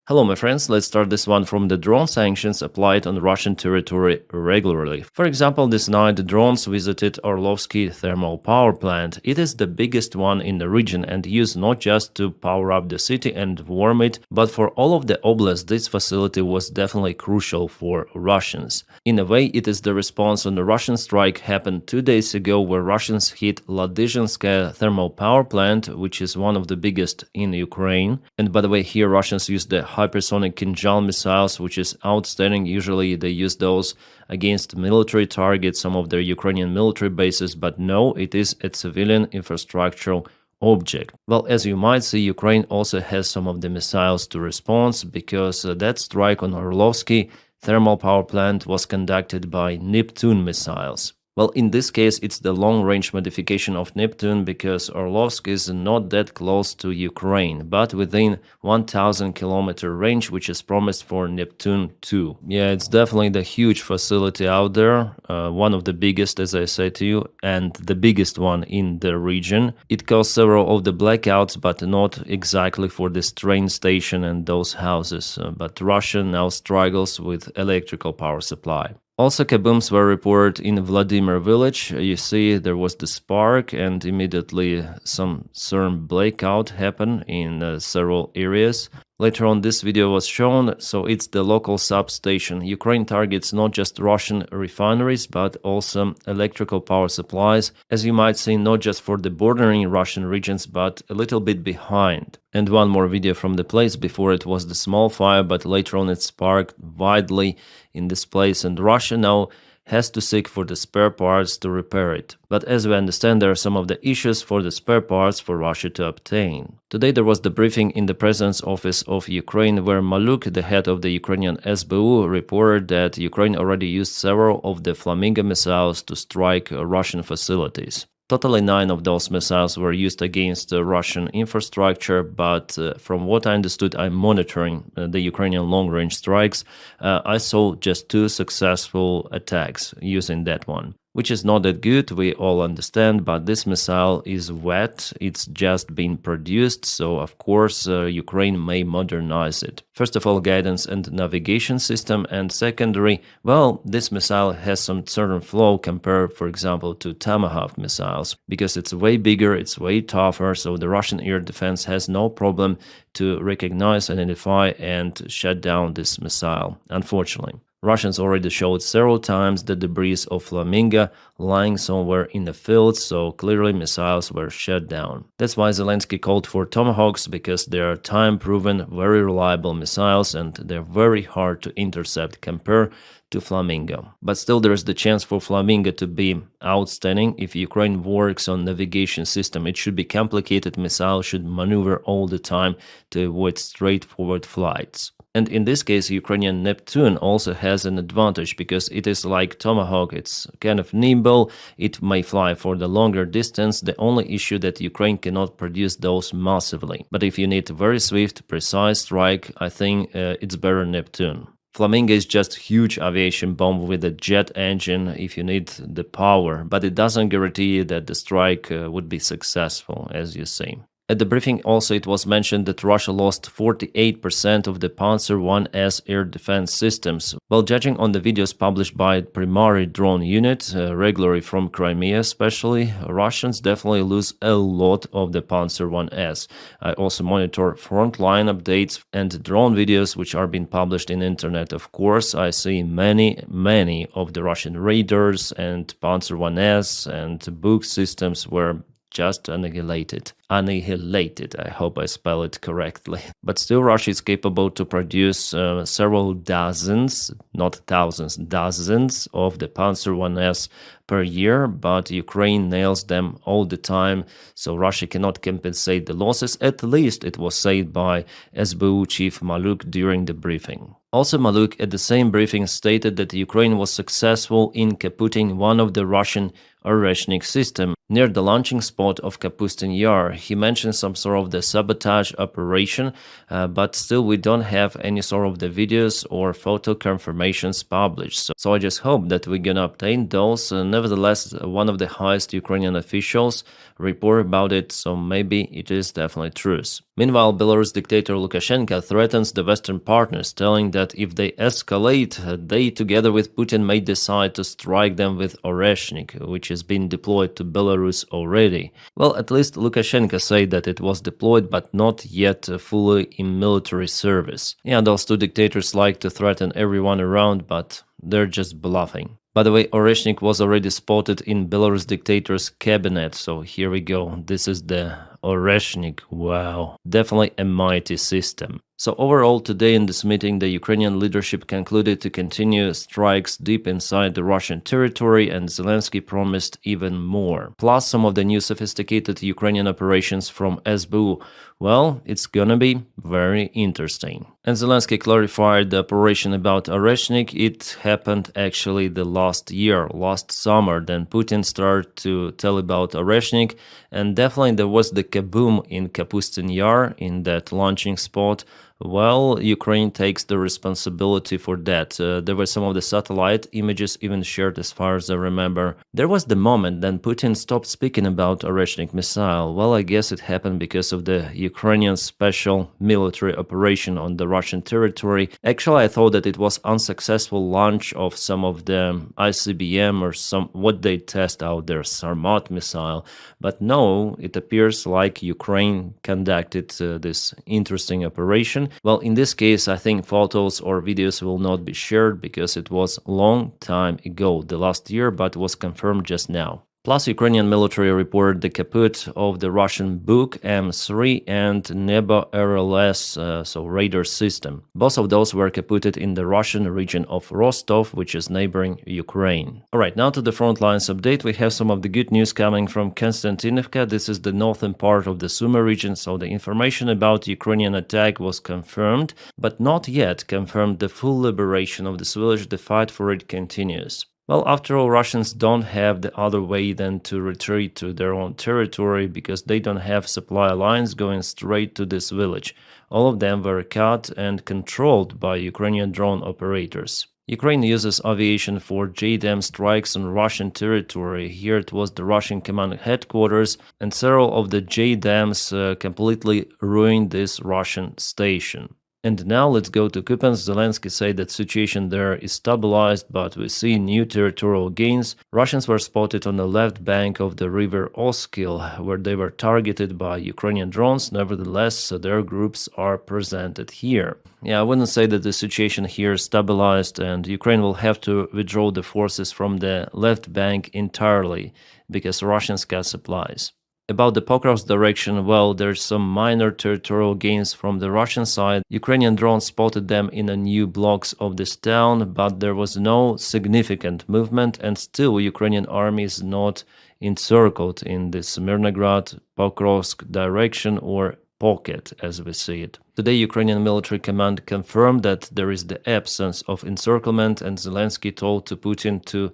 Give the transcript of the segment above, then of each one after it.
Hello my friends, let's start this one from the drone sanctions applied on Russian territory regularly. For example, this night the drones visited Orlovsky thermal power plant. It is the biggest one in the region and used not just to power up the city and warm it, but for all of the oblast this facility was definitely crucial for Russians. In a way, it is the response on the Russian strike happened 2 days ago where Russians hit Ladizhinskaya thermal power plant, which is one of the biggest in Ukraine. And by the way, here Russians used the hypersonic Kinjal missiles, which is outstanding. Usually they use those against military targets, some of their Ukrainian military bases, but no, it is a civilian infrastructural object. Well, as you might see, Ukraine also has some of the missiles to respond because that strike on Orlovsky thermal power plant was conducted by Neptune missiles. Well, in this case, it's the long-range modification of Neptune because Orlovsk is not that close to Ukraine, but within 1,000-kilometer range, which is promised for Neptune 2. Yeah, it's definitely the huge facility out there, one of the biggest, as I said to you, and the biggest one in the region. It caused several of the blackouts, but not exactly for this train station and those houses. But Russia now struggles with electrical power supply. Also, kabooms were reported in Vladimir village. You see, there was the spark and immediately some certain blackout happened in several areas. Later on, this video was shown, so it's the local substation. Ukraine targets not just Russian refineries, but also electrical power supplies, as you might see, not just for the bordering Russian regions, but a little bit behind. And one more video from the place. Before it was the small fire, but later on it sparked widely in this place, and Russia now has to seek for the spare parts to repair it. But as we understand, there are some of the issues for the spare parts for Russia to obtain. Today there was the briefing in the President's office of Ukraine where Maluk, the head of the Ukrainian SBU, reported that Ukraine already used several of the Flamingo missiles to strike Russian facilities. Totally 9 of those missiles were used against Russian infrastructure, but from what I understood, I'm monitoring the Ukrainian long-range strikes. I saw just 2 successful attacks using that one, which is not that good, we all understand, but this missile is wet, it's just been produced, so of course Ukraine may modernize it. First of all, guidance and navigation system, and secondary, well, this missile has some certain flaw compared, for example, to Tomahawk missiles, because it's way bigger, it's way tougher, so the Russian air defense has no problem to recognize, identify, and shut down this missile, unfortunately. Russians already showed several times the debris of Flamingo lying somewhere in the field, so clearly missiles were shut down. That's why Zelensky called for Tomahawks, because they are time-proven, very reliable missiles and they're very hard to intercept compared to Flamingo. But still there is the chance for Flamingo to be outstanding. If Ukraine works on navigation system, it should be complicated. Missile should maneuver all the time to avoid straightforward flights. And in this case, Ukrainian Neptune also has an advantage because it is like Tomahawk, it's kind of nimble, it may fly for the longer distance. The only issue that Ukraine cannot produce those massively. But if you need a very swift, precise strike, I think it's better Neptune. Flamingo is just huge aviation bomb with a jet engine if you need the power, but it doesn't guarantee that the strike would be successful, as you see. At the briefing also it was mentioned that Russia lost 48% of the Panzer 1S air defense systems. While judging on the videos published by Primary Drone Unit, regularly from Crimea especially, Russians definitely lose a lot of the Panzer 1S. I also monitor frontline updates and drone videos which are being published in internet. Of course, I see many of the Russian Raiders and Panzer 1S and Buk systems were just annihilated. I hope I spell it correctly. But still Russia is capable to produce several dozens, not thousands, dozens of the Panzer 1S per year, but Ukraine nails them all the time, so Russia cannot compensate the losses. At least it was said by SBU chief Maluk during the briefing. Also, Maluk at the same briefing stated that Ukraine was successful in kaputting one of the Russian Oreshnik system near the launching spot of Kapustin Yar. He mentioned some sort of the sabotage operation, but still we don't have any sort of the videos or photo confirmations published. So I just hope that we're gonna obtain those. Nevertheless, one of the highest Ukrainian officials report about it, so maybe it is definitely true. Meanwhile, Belarus dictator Lukashenko threatens the Western partners, telling that if they escalate, they together with Putin may decide to strike them with Oreshnik, which has been deployed to Belarus already. Well, at least Lukashenko said that it was deployed but not yet fully in military service. Yeah, those two dictators like to threaten everyone around, but they're just bluffing. By the way, Oreshnik was already spotted in Belarus dictator's cabinet, so here we go. This is the Oreshnik. Wow, definitely a mighty system. So overall, today in this meeting, the Ukrainian leadership concluded to continue strikes deep inside the Russian territory, and Zelensky promised even more. Plus some of the new sophisticated Ukrainian operations from SBU. Well, it's gonna be very interesting. And Zelensky clarified the operation about Oreshnik. It happened actually the last year, last summer. Then Putin started to tell about Oreshnik, and definitely there was the kaboom in Kapustin Yar, in that launching spot. Well, Ukraine takes the responsibility for that. There were some of the satellite images even shared as far as I remember. There was the moment then Putin stopped speaking about Oreshnik missile. Well, I guess it happened because of the Ukrainian special military operation on the Russian territory. Actually, I thought that it was unsuccessful launch of some of the ICBM or some what they test out there, Sarmat missile. But no, it appears like Ukraine conducted this interesting operation. Well, in this case, I think photos or videos will not be shared because it was long time ago, the last year, but was confirmed just now. Plus, Ukrainian military reported the kaput of the Russian Buk M3 and Nebo RLS, so radar system. Both of those were kaputed in the Russian region of Rostov, which is neighboring Ukraine. Alright, now to the front lines update. We have some of the good news coming from Konstantinovka. This is the northern part of the Sumy region, so the information about Ukrainian attack was confirmed, but not yet confirmed the full liberation of this village. The fight for it continues. Well, after all, Russians don't have the other way than to retreat to their own territory because they don't have supply lines going straight to this village. All of them were cut and controlled by Ukrainian drone operators. Ukraine uses aviation for JDAM strikes on Russian territory. Here it was the Russian command headquarters, and several of the JDAMs completely ruined this Russian station. And now let's go to Kupiansk. Zelensky said that situation there is stabilized, but we see new territorial gains. Russians were spotted on the left bank of the river Oskil, where they were targeted by Ukrainian drones. Nevertheless, their groups are presented here. Yeah, I wouldn't say that the situation here is stabilized, and Ukraine will have to withdraw the forces from the left bank entirely, because Russians cut supplies. About the Pokrovsk direction, well, there's some minor territorial gains from the Russian side. Ukrainian drones spotted them in a new blocks of this town, but there was no significant movement, and still Ukrainian army is not encircled in the Smirnograd, Pokrovsk direction or pocket, as we see it. Today, Ukrainian military command confirmed that there is the absence of encirclement, and Zelensky told to Putin to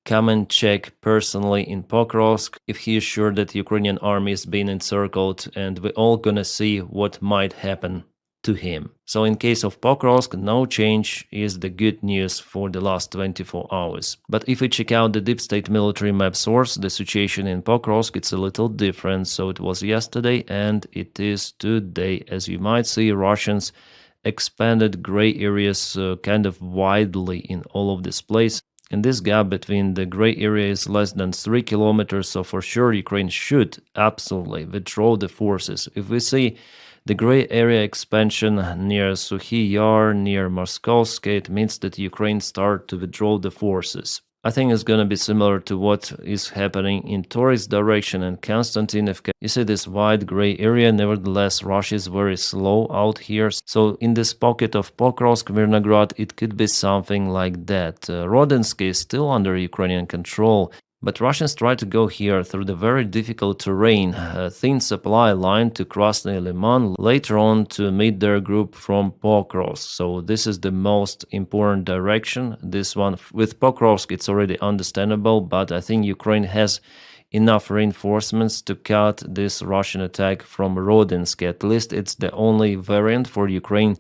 come and check personally in Pokrovsk if he is sure that Ukrainian army is being encircled, and we're all gonna see what might happen to him. So in case of Pokrovsk, no change is the good news for the last 24 hours. But if we check out the deep state military map source, the situation in Pokrovsk, it's a little different. So it was yesterday and it is today. As you might see, Russians expanded gray areas kind of widely in all of this place. And this gap between the gray area is less than 3 kilometers, so for sure Ukraine should absolutely withdraw the forces. If we see the gray area expansion near Sukhy Yar, near Moskovsk, it means that Ukraine start to withdraw the forces. I think it's going to be similar to what is happening in Torys direction and Konstantinovka. You see this wide gray area, nevertheless Russia is very slow out here. So in this pocket of Pokrovsk, Mirnograd, it could be something like that. Rodensky is still under Ukrainian control. But Russians try to go here through the very difficult terrain, a thin supply line to Krasny Liman, later on to meet their group from Pokrovsk. So this is the most important direction. This one with Pokrovsk, it's already understandable, but I think Ukraine has enough reinforcements to cut this Russian attack from Rodinsk. At least it's the only variant for Ukraine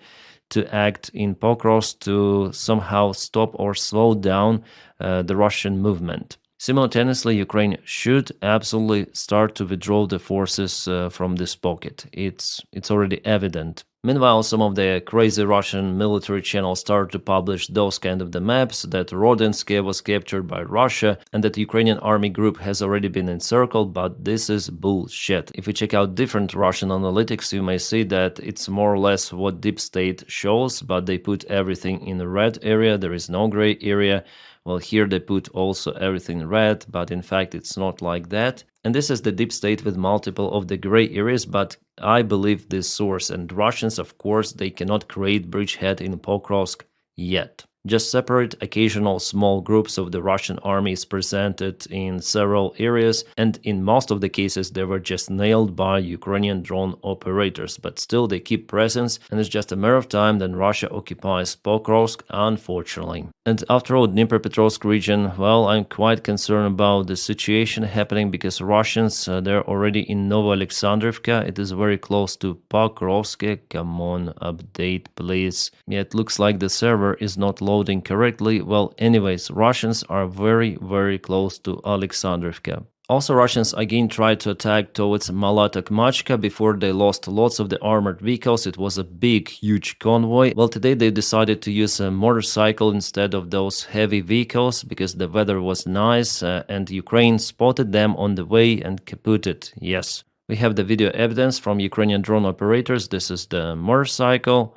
to act in Pokrovsk to somehow stop or slow down the Russian movement. Simultaneously, Ukraine should absolutely start to withdraw the forces from this pocket. It's already evident. Meanwhile, some of the crazy Russian military channels start to publish those kind of the maps that Rodinsk was captured by Russia and that Ukrainian army group has already been encircled, but this is bullshit. If you check out different Russian analytics, you may see that it's more or less what Deep State shows, but they put everything in the red area, there is no gray area. Well, here they put also everything red, but in fact it's not like that. And this is the Deep State with multiple of the gray areas, but I believe this source. And Russians, of course, they cannot create bridgehead in Pokrovsk yet. Just separate occasional small groups of the Russian army is presented in several areas, and in most of the cases they were just nailed by Ukrainian drone operators, but still they keep presence, and it's just a matter of time then Russia occupies Pokrovsk, unfortunately. And after all, Dnipropetrovsk region, well, I'm quite concerned about the situation happening because Russians, they're already in Novoalexandrivka. It is very close to Pokrovsk. Come on, update please. Yeah, it looks like the server is not loading correctly. Well, anyways, Russians are very close to Alexandrivka. Also, Russians again tried to attack towards Malatokmachka before they lost lots of the armored vehicles. It was a big, huge convoy. Well, today they decided to use a motorcycle instead of those heavy vehicles because the weather was nice and Ukraine spotted them on the way and kaputted. Yes. We have the video evidence from Ukrainian drone operators. This is the motorcycle.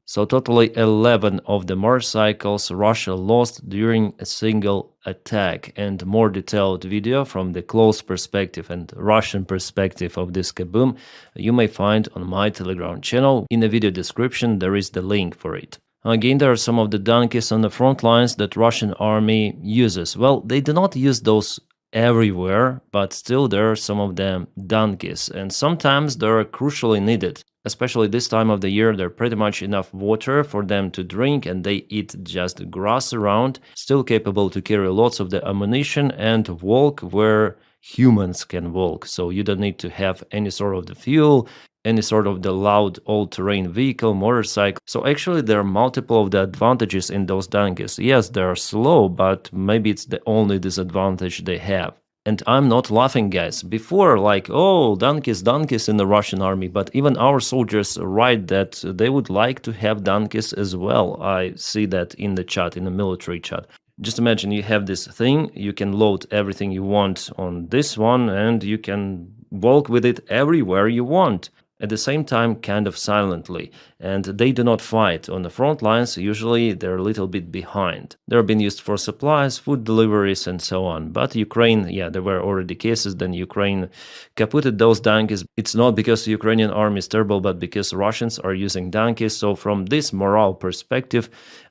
So totally 11 of the motorcycles Russia lost during a single attack, and more detailed video from the close perspective and Russian perspective of this kaboom you may find on my Telegram channel. In the video description there is the link for it. Again, there are some of the donkeys on the front lines that Russian army uses. Well, they do not use those everywhere, but still there are some of them donkeys, and sometimes they are crucially needed. Especially this time of the year, there's pretty much enough water for them to drink and they eat just grass around, still capable to carry lots of the ammunition and walk where humans can walk. So you don't need to have any sort of the fuel, any sort of the loud all-terrain vehicle, motorcycle. So actually there are multiple of the advantages in those donkeys. Yes, they are slow, but maybe it's the only disadvantage they have. And I'm not laughing, guys. Before, like, oh, donkeys in the Russian army, but even our soldiers write that they would like to have donkeys as well. I see that in the chat, in the military chat. Just imagine you have this thing, you can load everything you want on this one, and you can walk with it everywhere you want. At the same time, kind of silently, and they do not fight on the front lines. Usually they're a little bit behind. They're being used for supplies, food deliveries and so on. But Ukraine, yeah, there were already cases, then Ukraine kaputted those donkeys. It's not because the Ukrainian army is terrible, but because Russians are using donkeys. So from this morale perspective,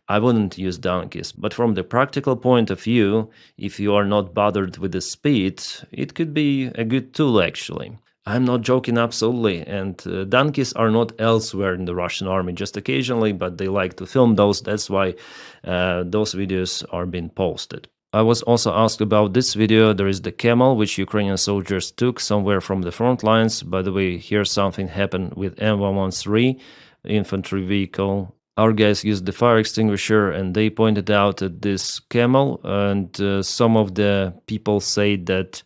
I wouldn't use donkeys. But from the practical point of view, if you are not bothered with the speed, it could be a good tool actually. I'm not joking, absolutely, and donkeys are not elsewhere in the Russian army, just occasionally, but they like to film those, that's why those videos are being posted. I was also asked about this video. There is the camel, which Ukrainian soldiers took somewhere from the front lines. By the way, here something happened with M113 infantry vehicle. Our guys used the fire extinguisher and they pointed out at this camel, and some of the people say that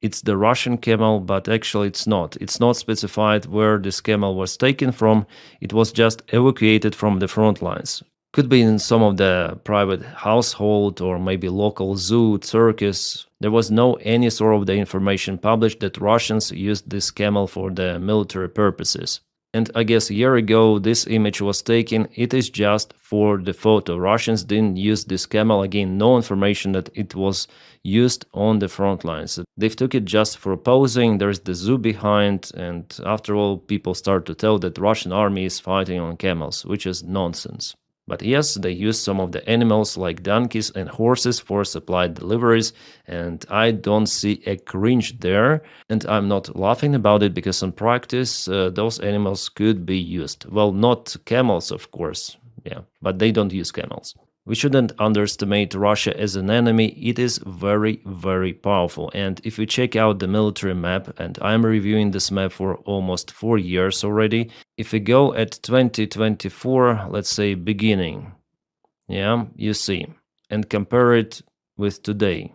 it's the Russian camel, but actually it's not. It's not specified where this camel was taken from. It was just evacuated from the front lines. Could be in some of the private household or maybe local zoo, circus. There was no any sort of the information published that Russians used this camel for the military purposes. And I guess a year ago this image was taken. It is just for the photo. Russians didn't use this camel. Again, no information that it was used on the front lines. They took it just for posing. There's the zoo behind, and after all, people start to tell that the Russian army is fighting on camels, which is nonsense. But yes, they use some of the animals like donkeys and horses for supply deliveries, and I don't see a cringe there, and I'm not laughing about it because in practice those animals could be used. Well, not camels, of course, yeah, but they don't use camels. We shouldn't underestimate Russia as an enemy. It is very, very powerful. And if we check out the military map, and I'm reviewing this map for almost 4 years already, if we go at 2024, let's say beginning, yeah, you see, and compare it with today,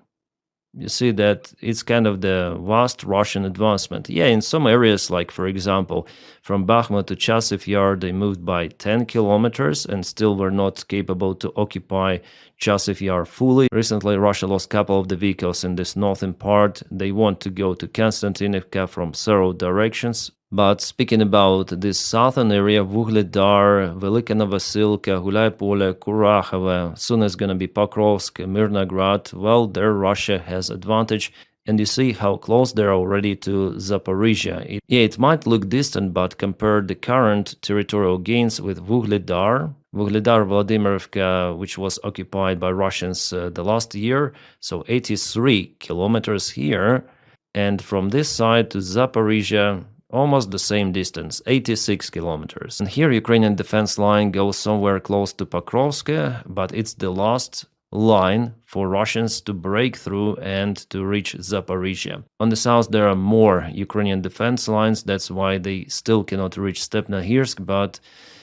you see that it's kind of the vast Russian advancement. Yeah, in some areas, like for example, from Bakhmut to Chasiv Yar, they moved by 10 kilometers and still were not capable to occupy Chasiv Yar fully. Recently, Russia lost a couple of the vehicles in this northern part. They want to go to Konstantinivka from several directions. But speaking about this southern area, Vuhledar, Velika Novosilka, Gulay-Pole, Kurakhove, soon is going to be Pokrovsk, Mirnograd, well, there Russia has advantage. And you see how close they're already to Zaporizhia. It might look distant, but compare the current territorial gains with Vuhledar, Vladimirivka, which was occupied by Russians the last year, so 83 kilometers here. And from this side to Zaporizhia, almost the same distance, 86 kilometers. And here Ukrainian defense line goes somewhere close to Pokrovsk, but it's the last line for Russians to break through and to reach Zaporizhia. On the south there are more Ukrainian defense lines, that's why they still cannot reach Stepnohirsk, but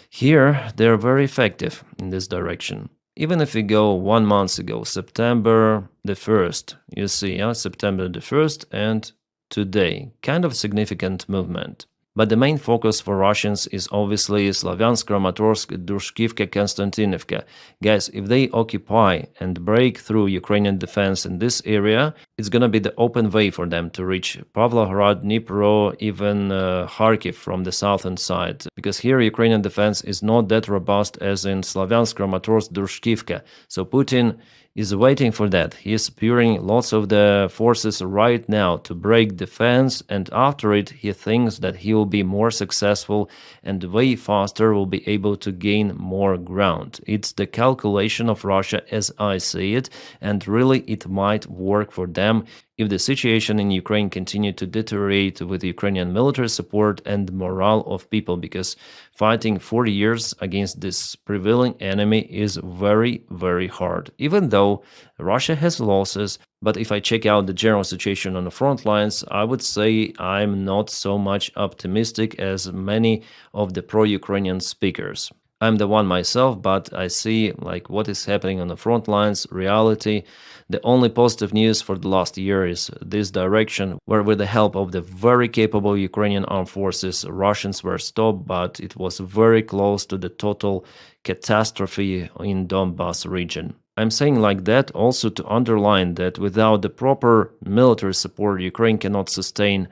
here they're very effective in this direction. Even if we go 1 month ago, September the 1st, you see, September the 1st and today, kind of significant movement. But the main focus for Russians is obviously Slavyansk, Kramatorsk, Drushkivka, Konstantinivka. Guys, if they occupy and break through Ukrainian defense in this area, it's gonna be the open way for them to reach Pavlograd, Dnipro, even Kharkiv from the southern side. Because here Ukrainian defense is not that robust as in Slavyansk, Kramatorsk, Drushkivka. So Putin is waiting for that. He is preparing lots of the forces right now to break defense, and after it he thinks that he will be more successful and way faster will be able to gain more ground. It's the calculation of Russia as I see it, and really it might work for them if the situation in Ukraine continues to deteriorate with Ukrainian military support and morale of people, because fighting 40 years against this prevailing enemy is very, very hard, even though Russia has losses. But if I check out the general situation on the front lines, I would say I'm not so much optimistic as many of the pro-Ukrainian speakers. I'm the one myself, but I see like what is happening on the front lines, reality. The only positive news for the last year is this direction, where with the help of the very capable Ukrainian armed forces, Russians were stopped, but it was very close to the total catastrophe in Donbas region. I'm saying like that also to underline that without the proper military support, Ukraine cannot sustain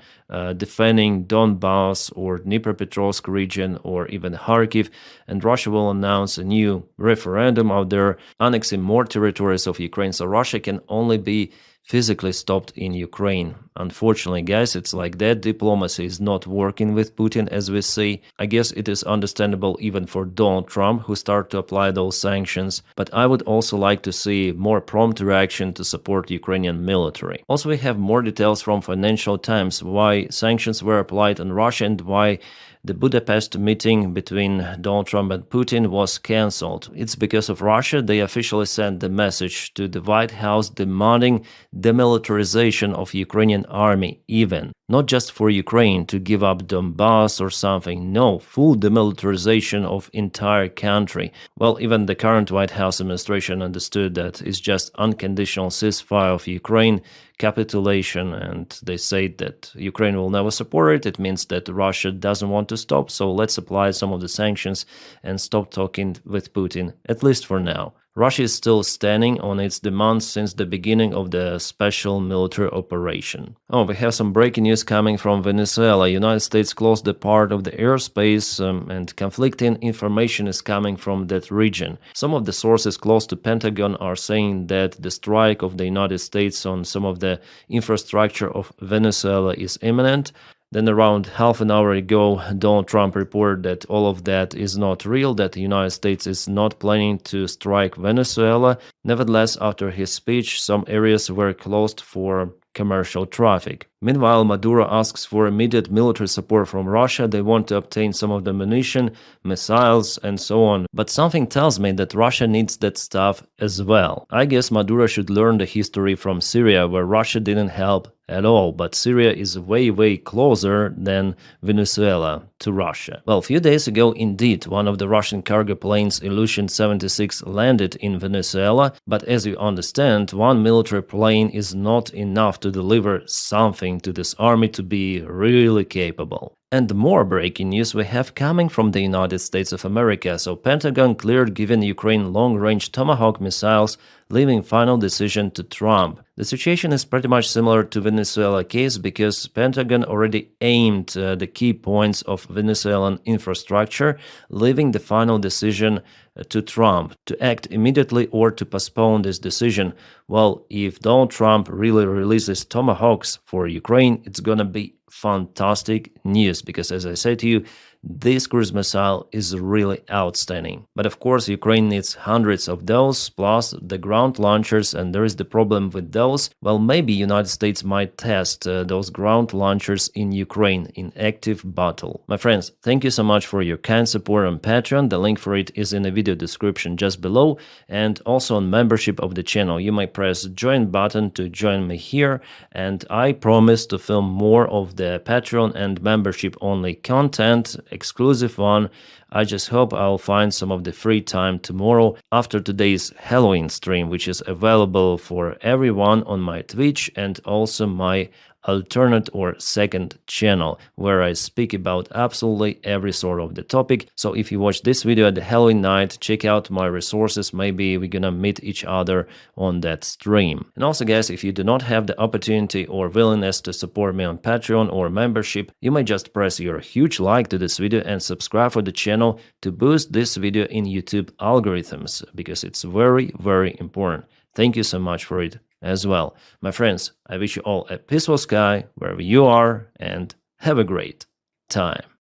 defending Donbas or Dnipropetrovsk region or even Kharkiv, and Russia will announce a new referendum out there annexing more territories of Ukraine, so Russia can only be physically stopped in Ukraine. Unfortunately, guys, it's like that. Diplomacy is not working with Putin, as we see. I guess it is understandable even for Donald Trump, who started to apply those sanctions. But I would also like to see more prompt reaction to support Ukrainian military. Also, we have more details from Financial Times why sanctions were applied on Russia and why the Budapest meeting between Donald Trump and Putin was cancelled. It's because of Russia. They officially sent the message to the White House demanding demilitarization of Ukrainian army, even not just for Ukraine to give up Donbas or something. No, full demilitarization of entire country. Well, even the current White House administration understood that it's just unconditional ceasefire of Ukraine, capitulation, and they say that Ukraine will never support it. It means that Russia doesn't want to stop, so let's apply some of the sanctions and stop talking with Putin, at least for now. Russia is still standing on its demands since the beginning of the special military operation. Oh, we have some breaking news coming from Venezuela. United States closed the part of the airspace and conflicting information is coming from that region. Some of the sources close to Pentagon are saying that the strike of the United States on some of the infrastructure of Venezuela is imminent. Then around half an hour ago, Donald Trump reported that all of that is not real, that the United States is not planning to strike Venezuela. Nevertheless, after his speech, some areas were closed for commercial traffic, Meanwhile, Maduro asks for immediate military support from Russia. They want to obtain some of the ammunition, missiles, and so on. But something tells me that Russia needs that stuff as well. I guess Maduro should learn the history from Syria, where Russia didn't help at all, but Syria is way closer than Venezuela to Russia. Well, a few days ago, indeed, one of the Russian cargo planes, Ilyushin 76, landed in Venezuela, but as you understand, one military plane is not enough to deliver something to this army to be really capable. And more breaking news we have coming from the United States of America. So Pentagon cleared giving Ukraine long-range Tomahawk missiles, leaving final decision to Trump. The situation is pretty much similar to Venezuela case because Pentagon already aimed the key points of Venezuelan infrastructure, leaving the final decision to Trump to act immediately or to postpone this decision. Well, if Donald Trump really releases Tomahawks for Ukraine, it's gonna be fantastic news because, as I said to you, this cruise missile is really outstanding. But of course, Ukraine needs hundreds of those, plus the ground launchers, and there is the problem with those. Well, maybe United States might test those ground launchers in Ukraine in active battle. My friends, thank you so much for your kind support on Patreon. The link for it is in the video description just below, and also on membership of the channel. You might press join button to join me here, and I promise to film more of the Patreon and membership only content, exclusive one. I just hope I'll find some of the free time tomorrow after today's Halloween stream, which is available for everyone on my Twitch and also my alternate or second channel, where I speak about absolutely every sort of the topic. So if you watch this video at the Halloween night, check out my resources. Maybe we're gonna meet each other on that stream. And also, guys, if you do not have the opportunity or willingness to support me on Patreon or membership, you may just press your huge like to this video and subscribe for the channel to boost this video in YouTube algorithms, because it's very important. Thank you so much for it as well. My friends, I wish you all a peaceful sky wherever you are, and have a great time.